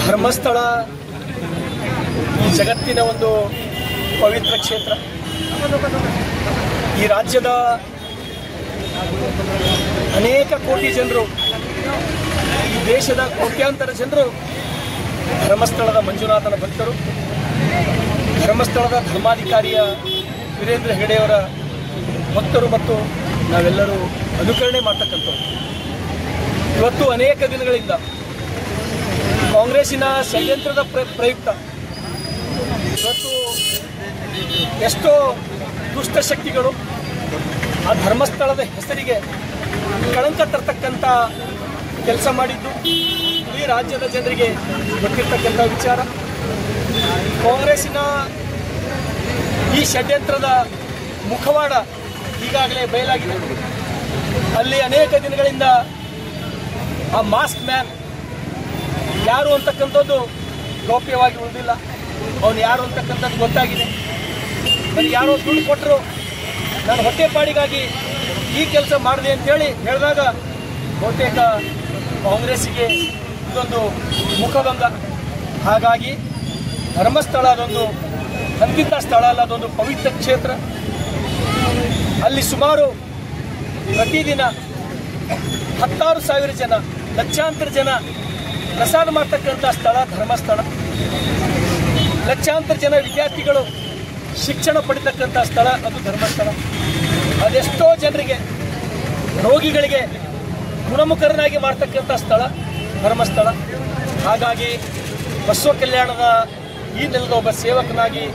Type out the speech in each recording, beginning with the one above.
ಧರ್ಮಸ್ಥಳ ಈ ಜಗತ್ತಿನ ಒಂದು ಪವಿತ್ರ ಕ್ಷೇತ್ರ. ಈ ರಾಜ್ಯದ ಅನೇಕ ಕೋಟಿ ಜನರು, ಈ ದೇಶದ ಕೋಟ್ಯಾಂತರ ಜನರು ಧರ್ಮಸ್ಥಳದ ಮಂಜುನಾಥನ ಭಕ್ತರು. ಧರ್ಮಸ್ಥಳದ ಧರ್ಮಾಧಿಕಾರಿಯ ವೀರೇಂದ್ರ ಹೆಗಡೆಯವರ ಭಕ್ತರು ಮತ್ತು ನಾವೆಲ್ಲರೂ ಅನುಕರಣೆ ಮಾಡ್ತಕ್ಕಂಥವ್ರು. ಇವತ್ತು ಅನೇಕ ದಿನಗಳಿಂದ ಕಾಂಗ್ರೆಸ್ಸಿನ ಷಡ್ಯಂತ್ರದ ಪ್ರಯುಕ್ತ ಇವತ್ತು ಎಷ್ಟೋ ದುಷ್ಟಶಕ್ತಿಗಳು ಆ ಧರ್ಮಸ್ಥಳದ ಹೆಸರಿಗೆ ಕಳಂಕ ತರ್ತಕ್ಕಂಥ ಕೆಲಸ ಮಾಡಿದ್ದು ಈ ರಾಜ್ಯದ ಜನರಿಗೆ ಗೊತ್ತಿರ್ತಕ್ಕಂಥ ವಿಚಾರ. ಕಾಂಗ್ರೆಸ್ಸಿನ ಈ ಷಡ್ಯಂತ್ರದ ಮುಖವಾಡ ಈಗಾಗಲೇ ಬಯಲಾಗಿದೆ. ಅಲ್ಲಿ ಅನೇಕ ದಿನಗಳಿಂದ ಆ ಮಾಸ್ಕ್ ಮ್ಯಾನ್ ಯಾರು ಅಂತಕ್ಕಂಥದ್ದು ಗೌಪ್ಯವಾಗಿ ಉಳಿದಿಲ್ಲ. ಅವನು ಯಾರು ಅಂತಕ್ಕಂಥದ್ದು ಗೊತ್ತಾಗಿದೆ. ನನಗೆ ಯಾರೋ ದುಡ್ಡು ಕೊಟ್ಟರು, ನಾನು ಹೊಟ್ಟೆಪಾಡಿಗಾಗಿ ಈ ಕೆಲಸ ಮಾಡಿದೆ ಅಂತೇಳಿ ಹೇಳಿದಾಗ ಬಹುತೇಕ ಕಾಂಗ್ರೆಸ್ಸಿಗೆ ಇದೊಂದು ಮುಖಭಂಗ. ಹಾಗಾಗಿ ಧರ್ಮಸ್ಥಳ ಅದೊಂದು ಅಂತಿಂತ ಸ್ಥಳ ಅಲ್ಲ, ಅದೊಂದು ಪವಿತ್ರ ಕ್ಷೇತ್ರ. ಅಲ್ಲಿ ಸುಮಾರು ಪ್ರತಿದಿನ 16,000 ಜನ, ಲಕ್ಷಾಂತರ ಜನ ಪ್ರಸಾದ ಮಾಡ್ತಕ್ಕಂಥ ಸ್ಥಳ ಧರ್ಮಸ್ಥಳ. ಲಕ್ಷಾಂತರ ಜನ ವಿದ್ಯಾರ್ಥಿಗಳು ಶಿಕ್ಷಣ ಪಡಿತಕ್ಕಂಥ ಸ್ಥಳ ಅದು ಧರ್ಮಸ್ಥಳ. ಅದೆಷ್ಟೋ ಜನರಿಗೆ, ರೋಗಿಗಳಿಗೆ ಗುಣಮುಖರನ್ನಾಗಿ ಮಾಡ್ತಕ್ಕಂಥ ಸ್ಥಳ ಧರ್ಮಸ್ಥಳ. ಹಾಗಾಗಿ ಬಸವ ಕಲ್ಯಾಣದ ಈ ನೆಲದ ಒಬ್ಬ ಸೇವಕನಾಗಿ,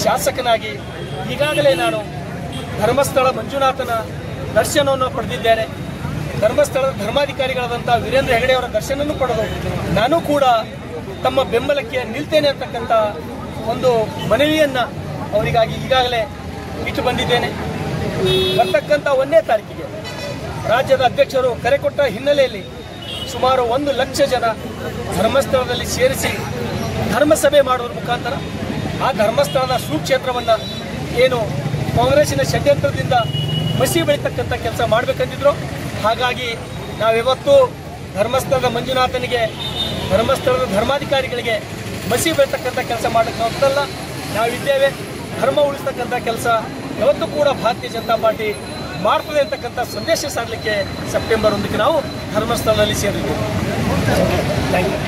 ಶಾಸಕನಾಗಿ ಈಗಾಗಲೇ ನಾನು ಧರ್ಮಸ್ಥಳ ಮಂಜುನಾಥನ ದರ್ಶನವನ್ನು ಪಡೆದಿದ್ದೇನೆ. ಧರ್ಮಸ್ಥಳದ ಧರ್ಮಾಧಿಕಾರಿಗಳಾದಂಥ ವೀರೇಂದ್ರ ಹೆಗಡೆಯವರ ದರ್ಶನವನ್ನು ಪಡೆದು ನಾನು ಕೂಡ ತಮ್ಮ ಬೆಂಬಲಕ್ಕೆ ನಿಲ್ತೇನೆ ಅಂತಕ್ಕಂಥ ಒಂದು ಮನವಿಯನ್ನು ಅವರಿಗಾಗಿ ಈಗಾಗಲೇ ಇಟ್ಟು ಬಂದಿದ್ದೇನೆ. ಬರ್ತಕ್ಕಂಥ 1ನೇ ತಾರೀಕಿಗೆ ರಾಜ್ಯದ ಅಧ್ಯಕ್ಷರು ಕರೆ ಕೊಟ್ಟ ಹಿನ್ನೆಲೆಯಲ್ಲಿ ಸುಮಾರು 1 ಲಕ್ಷ ಜನ ಧರ್ಮಸ್ಥಳದಲ್ಲಿ ಸೇರಿಸಿ ಧರ್ಮಸಭೆ ಮಾಡುವ ಮುಖಾಂತರ ಆ ಧರ್ಮಸ್ಥಳದ ಸುಕ್ಷೇತ್ರವನ್ನು ಏನು ಕಾಂಗ್ರೆಸ್ಸಿನ ಷಡ್ಯಂತ್ರದಿಂದ ಮಸಿ ಬೆಳೀತಕ್ಕಂಥ ಕೆಲಸ ಮಾಡಬೇಕಂತಿದ್ರು. ಹಾಗಾಗಿ ನಾವಿವತ್ತು ಧರ್ಮಸ್ಥಳದ ಮಂಜುನಾಥನಿಗೆ, ಧರ್ಮಸ್ಥಳದ ಧರ್ಮಾಧಿಕಾರಿಗಳಿಗೆ ಮಸಿ ಬೆಳೀತಕ್ಕಂಥ ಕೆಲಸ ಮಾಡೋಕ್ಕಲ್ಲ, ನಾವಿದ್ದೇವೆ. ಧರ್ಮ ಉಳಿಸ್ತಕ್ಕಂಥ ಕೆಲಸ ಯಾವತ್ತೂ ಕೂಡ ಭಾರತೀಯ ಜನತಾ ಪಾರ್ಟಿ ಮಾಡ್ತದೆ ಅಂತಕ್ಕಂಥ ಸಂದೇಶ ಸಾರಲಿಕ್ಕೆ ಸೆಪ್ಟೆಂಬರ್ 1ಕ್ಕೆ ನಾವು ಧರ್ಮಸ್ಥಳದಲ್ಲಿ ಸೇರಿದ್ದೇವೆ. Thank you.